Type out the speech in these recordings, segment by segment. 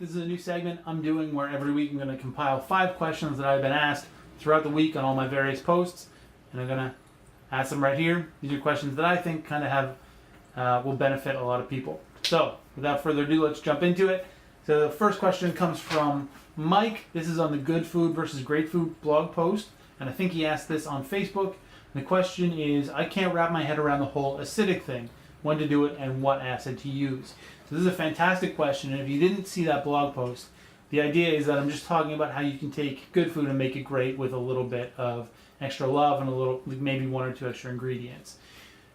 This is a new segment I'm doing where every week I'm going to compile 5 questions that I've been asked throughout the week on all my various posts, and I'm going to ask them right here. These are questions that I think kind of have will benefit a lot of people. So, without further ado, let's jump into it. So the first question comes from Mike. This is on the Good Food versus Great Food blog post, and I think he asked this on Facebook. And the question is, I can't wrap my head around the whole acidic thing, when to do it and what acid to use. So this is a fantastic question, and if you didn't see that blog post, the idea is that I'm just talking about how you can take good food and make it great with a little bit of extra love and a little, maybe 1 or 2 extra ingredients.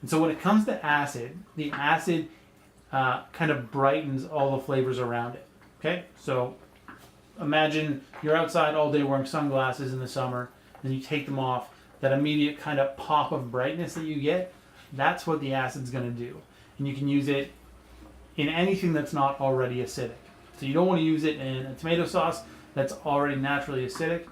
And so when it comes to acid, the acid kind of brightens all the flavors around it. Okay, so imagine you're outside all day wearing sunglasses in the summer, and you take them off. That immediate kind of pop of brightness that you get, that's what the acid's going to do. And you can use it in anything that's not already acidic. So you don't want to use it in a tomato sauce that's already naturally acidic,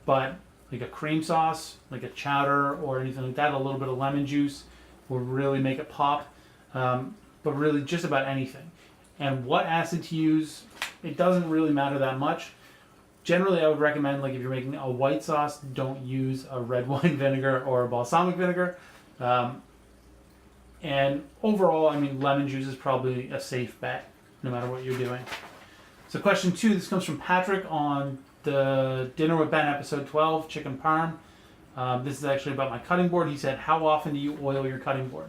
but like a cream sauce, like a chowder or anything like that, a little bit of lemon juice will really make it pop. But really just about anything. And what acid to use, it doesn't really matter that much. Generally, I would recommend, like if you're making a white sauce, don't use a red wine vinegar or a balsamic vinegar. And overall, I mean, lemon juice is probably a safe bet, no matter what you're doing. So question 2, this comes from Patrick on the Dinner with Ben episode 12, Chicken Parm. This is actually about my cutting board. He said, how often do you oil your cutting board?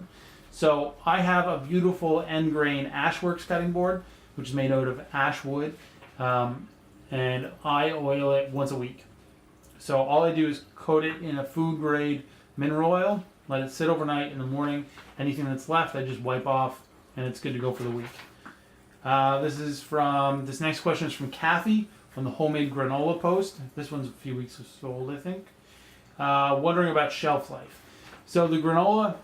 So I have a beautiful end grain Ashworks cutting board, which is made out of ash wood, and I oil it once a week. So all I do is coat it in a food grade mineral oil, let it sit overnight. In the morning, anything that's left I just wipe off, and it's good to go for the week. This next question is from Kathy from the homemade granola post. This one's a few weeks old, I think. Wondering about shelf life. So the granola,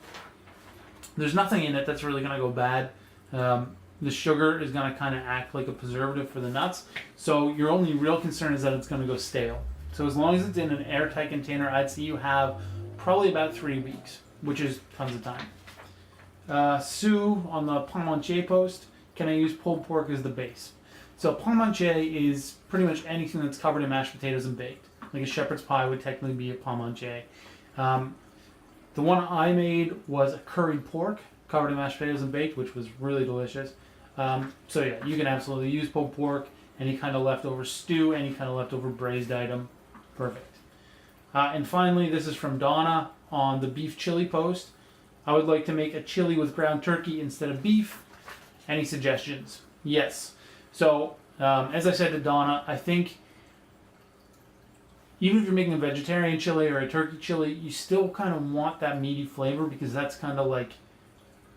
there's nothing in it that's really going to go bad. The sugar is going to kind of act like a preservative for the nuts. So your only real concern is that it's going to go stale. So as long as it's in an airtight container, I'd say you have probably about 3 weeks, which is tons of time. Sue on the Parmentier post, can I use pulled pork as the base? So Parmentier is pretty much anything that's covered in mashed potatoes and baked. Like a shepherd's pie would technically be a Parmentier. The one I made was a curried pork covered in mashed potatoes and baked, which was really delicious. So yeah, you can absolutely use pulled pork, any kind of leftover stew, any kind of leftover braised item. Perfect. And finally, this is from Donna on the beef chili post. I would like to make a chili with ground turkey instead of beef. Any suggestions? Yes. So, as I said to Donna, I think even if you're making a vegetarian chili or a turkey chili, you still kind of want that meaty flavor because that's kind of like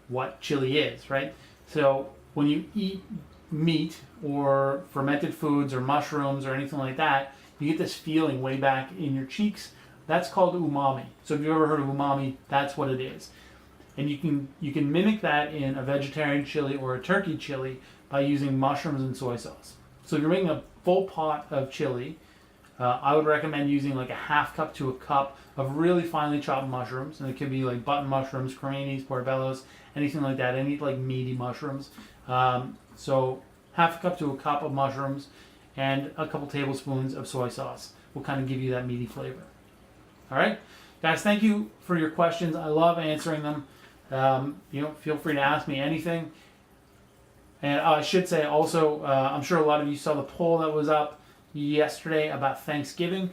what chili is, right? So when you eat meat or fermented foods or mushrooms or anything like that, you get this feeling way back in your cheeks. That's called umami. So if you've ever heard of umami, that's what it is. And you can mimic that in a vegetarian chili or a turkey chili by using mushrooms and soy sauce. So if you're making a full pot of chili, I would recommend using like a half cup to a cup of really finely chopped mushrooms, and it could be like button mushrooms, creminis, portobellos, anything like that. Any like meaty mushrooms. So half a cup to a cup of mushrooms, and a couple tablespoons of soy sauce will kind of give you that meaty flavor. All right, guys, thank you for your questions. I love answering them. Feel free to ask me anything. And I should say also, I'm sure a lot of you saw the poll that was up yesterday about Thanksgiving.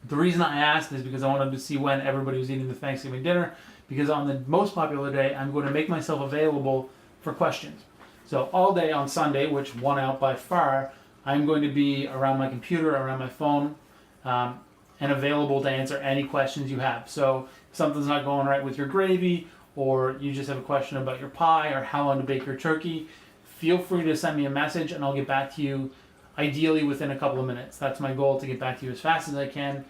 The reason I asked is because I wanted to see when everybody was eating the Thanksgiving dinner, because on the most popular day, I'm going to make myself available for questions. So all day on Sunday, which won out by far, I'm going to be around my computer, around my phone, and available to answer any questions you have. So if something's not going right with your gravy, or you just have a question about your pie or how long to bake your turkey, feel free to send me a message and I'll get back to you ideally within a couple of minutes. That's my goal, to get back to you as fast as I can.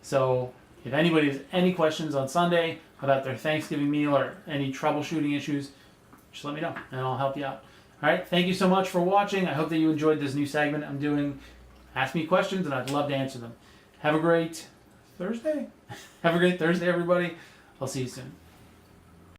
So if anybody has any questions on Sunday about their Thanksgiving meal or any troubleshooting issues, just let me know and I'll help you out. All right, thank you so much for watching. I hope that you enjoyed this new segment I'm doing. Ask me questions and I'd love to answer them. Have a great Thursday. Have a great Thursday, everybody. I'll see you soon.